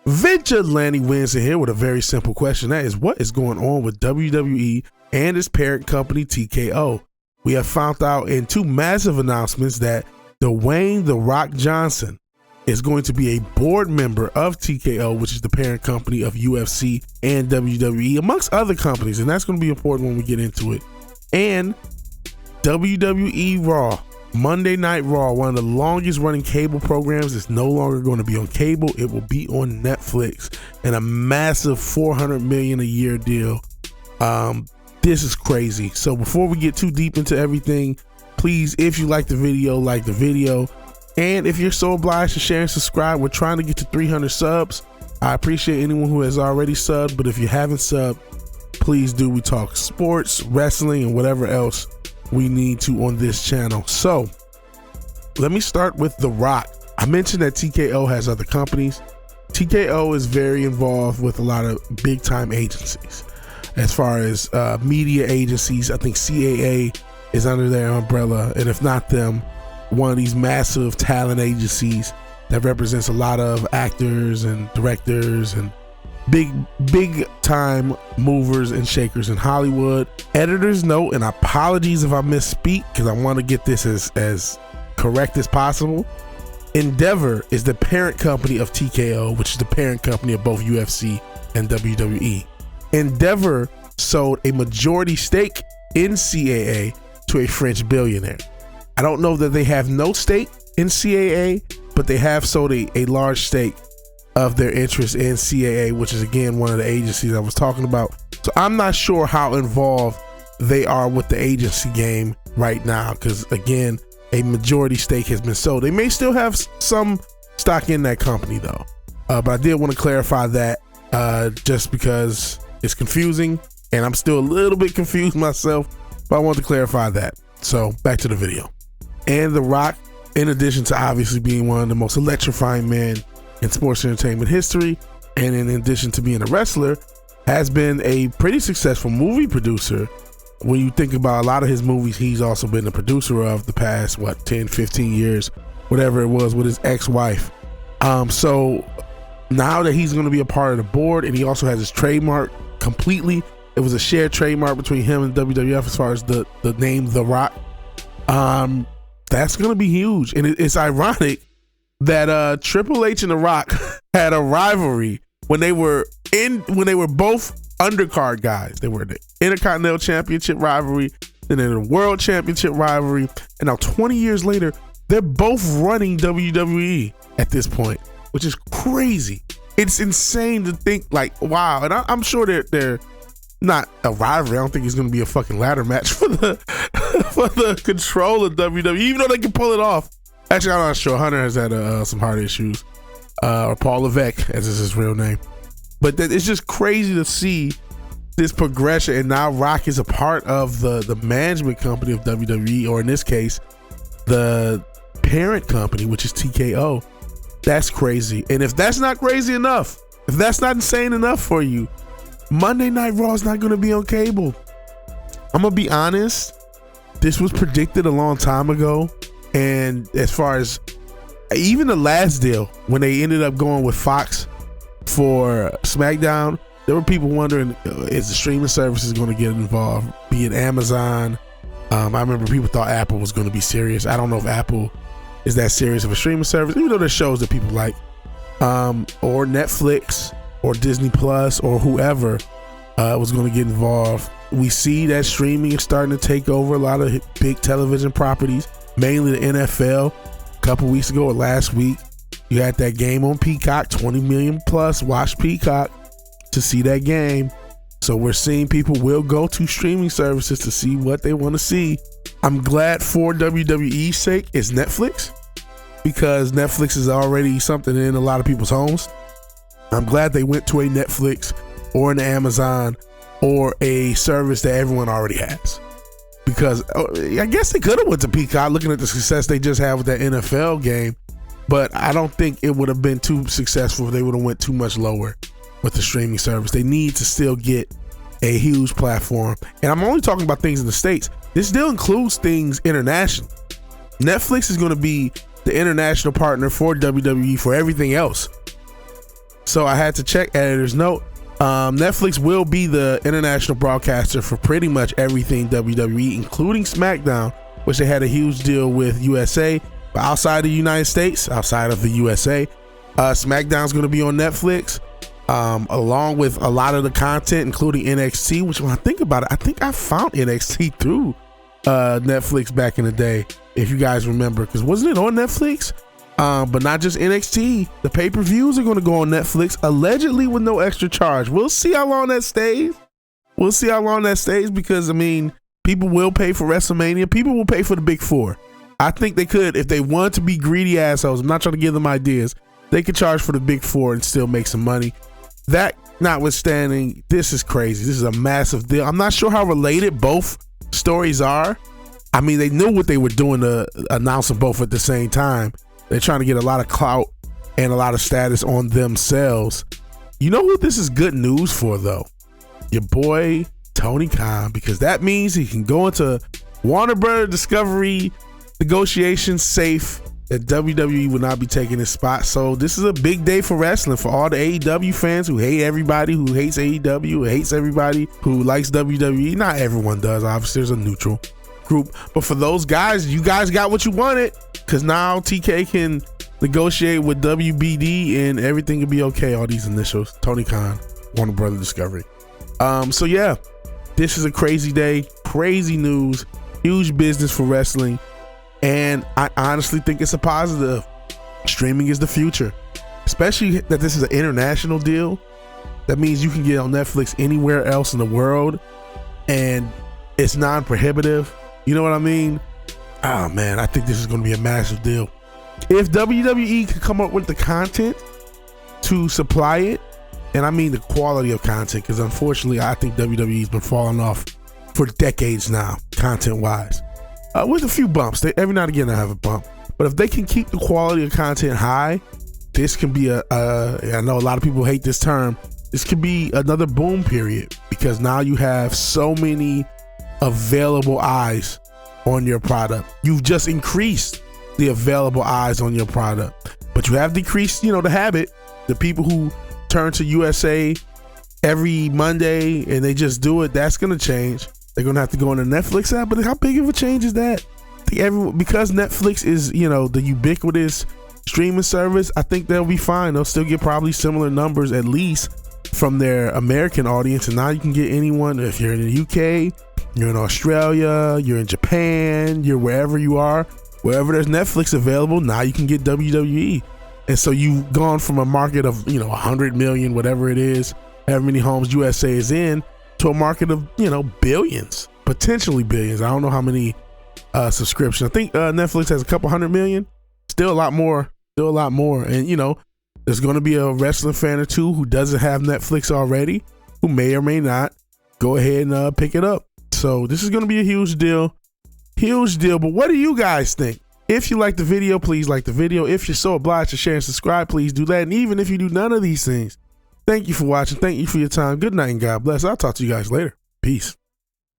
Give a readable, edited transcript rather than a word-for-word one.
VigilanteWilliamson here with a very simple question. That is, what is going on with WWE and its parent company, TKO? We have found out in two massive announcements that Dwayne "The Rock" Johnson is going to be a board member of TKO, which is the parent company of UFC and WWE, amongst other companies, and that's going to be important when we get into it. And WWE Raw, Monday Night Raw, one of the longest running cable programs, is no longer going to be on cable. It will be on Netflix, and a massive $400 million a year deal. This is crazy. So before we get too deep into everything, please, if you like the video, like the video. And if you're so obliged to share and subscribe, we're trying to get to 300 subs. I appreciate anyone who has already subbed, but if you haven't subbed, please do. We talk sports, wrestling, and whatever else we need to on this channel. So let me start with The Rock. I mentioned that TKO has other companies. TKO is very involved with a lot of big time agencies. As far as media agencies, I think CAA is under their umbrella, and if not them, one of these massive talent agencies that represents a lot of actors and directors and big time movers and shakers in Hollywood. Editor's note, and apologies if I misspeak, because I want to get this as correct as possible. Endeavor is the parent company of TKO, which is the parent company of both UFC and WWE. Endeavor sold a majority stake in CAA to a French billionaire. I don't know that they have no stake in CAA, but they have sold a large stake of their interest in CAA, which is again one of the agencies I was talking about. So I'm not sure how involved they are with the agency game right now, because again, a majority stake has been sold. They may still have some stock in that company though, but I did want to clarify that just because it's confusing, and I'm still a little bit confused myself, but I want to clarify that. So back to the video. And The Rock, in addition to obviously being one of the most electrifying men in sports entertainment history, and in addition to being a wrestler, has been a pretty successful movie producer. When you think about a lot of his movies, he's also been the producer of the past, 10, 15 years, whatever it was, with his ex-wife. So now that he's going to be a part of the board, and he also has his trademark completely, it was a shared trademark between him and WWF as far as the name The Rock. That's going to be huge. And it's ironic that Triple H and The Rock had a rivalry when they were both undercard guys. They were the Intercontinental Championship rivalry, and then the World Championship rivalry, and now 20 years later, they're both running WWE at this point, which is crazy. It's insane to think, like, wow. And I'm sure they're not a rivalry. I don't think it's going to be a fucking ladder match for the for the control of WWE, even though they can pull it off. Actually, I'm not sure. Hunter has had some heart issues, or Paul Levesque, as is his real name. But it's just crazy to see this progression, and now Rock is a part of the management company of WWE, or in this case, the parent company, which is TKO. That's crazy. And if that's not crazy enough, if that's not insane enough for you, Monday Night Raw is not going to be on cable. I'm going to be honest. This was predicted a long time ago. And as far as even the last deal, when they ended up going with Fox for SmackDown, there were people wondering, is the streaming services going to get involved, be it Amazon? I remember people thought Apple was going to be serious. I don't know if Apple is that serious of a streaming service, even though there's shows that people like, or Netflix or Disney Plus or whoever was going to get involved. We see that streaming is starting to take over a lot of big television properties, mainly the NFL. A couple weeks ago or last week, you had that game on Peacock. 20 million plus watched Peacock to see that game. So we're seeing people will go to streaming services to see what they want to see. I'm glad for WWE's sake it's Netflix, because Netflix is already something in a lot of people's homes. I'm glad they went to a Netflix or an Amazon or a service that everyone already has, because I guess they could have went to Peacock looking at the success they just had with that NFL game, but I don't think it would have been too successful if they would have went too much lower with the streaming service. They need to still get a huge platform, and I'm only talking about things in the States. This still includes things international. Netflix is going to be the international partner for WWE for everything else. So I had to check editor's note. Netflix will be the international broadcaster for pretty much everything WWE, including SmackDown, which they had a huge deal with USA. But outside the United States, outside of the USA, SmackDown's going to be on Netflix, along with a lot of the content, including NXT, which when I think about it, I think I found NXT through Netflix back in the day, if you guys remember, because wasn't it on Netflix? But not just NXT. The pay-per-views are going to go on Netflix, allegedly with no extra charge. We'll see how long that stays. We'll see how long that stays, because, I mean, people will pay for WrestleMania. People will pay for the Big Four. I think they could, if they want to be greedy assholes. I'm not trying to give them ideas. They could charge for the Big Four and still make some money. That notwithstanding, this is crazy. This is a massive deal. I'm not sure how related both stories are. I mean, they knew what they were doing to announce them both at the same time. They're trying to get a lot of clout and a lot of status on themselves. You know what this is good news for, though? Your boy, Tony Khan, because that means he can go into Warner Brothers Discovery negotiations safe, that WWE will not be taking his spot. So this is a big day for wrestling, for all the AEW fans who hate everybody who hates AEW, who hates everybody who likes WWE. Not everyone does, obviously. There's a neutral group, but for those guys, you guys got what you wanted, because now TK can negotiate with WBD and everything will be okay. All these initials, Tony Khan, Warner Brothers Discovery. So yeah, this is a crazy day, crazy news, huge business for wrestling, and I honestly think it's a positive. Streaming is the future, especially that this is an international deal. That means you can get on Netflix anywhere else in the world, and it's non-prohibitive. You know what I mean? Oh man, I think this is going to be a massive deal. If WWE could come up with the content to supply it, and I mean the quality of content, because unfortunately I think WWE's been falling off for decades now, content-wise, with a few bumps. Every now and again they have a bump, but if they can keep the quality of content high, this can be I know a lot of people hate this term, this could be another boom period, because now you have so many available eyes on your product. You've just increased the available eyes on your product, but you have decreased, the habit, the people who turn to USA every Monday and they just do it. That's going to change. They're going to have to go on the Netflix app, but how big of a change is that? Because Netflix is, the ubiquitous streaming service, I think they'll be fine. They'll still get probably similar numbers, at least from their American audience. And now you can get anyone, if you're in the UK, you're in Australia, you're in Japan, you're wherever you are, wherever there's Netflix available, now you can get WWE. And so you've gone from a market of, 100 million, whatever it is, however many homes USA is in, to a market of, billions, potentially billions. I don't know how many subscriptions. I think Netflix has a couple 100 million, still a lot more. And, there's going to be a wrestling fan or two who doesn't have Netflix already, who may or may not go ahead and pick it up. So this is going to be a huge deal. But what do you guys think? If you like the video, please like the video. If you're so obliged to share and subscribe, please do that. And even if you do none of these things, thank you for watching. Thank you for your time. Good night and God bless. I'll talk to you guys later. Peace.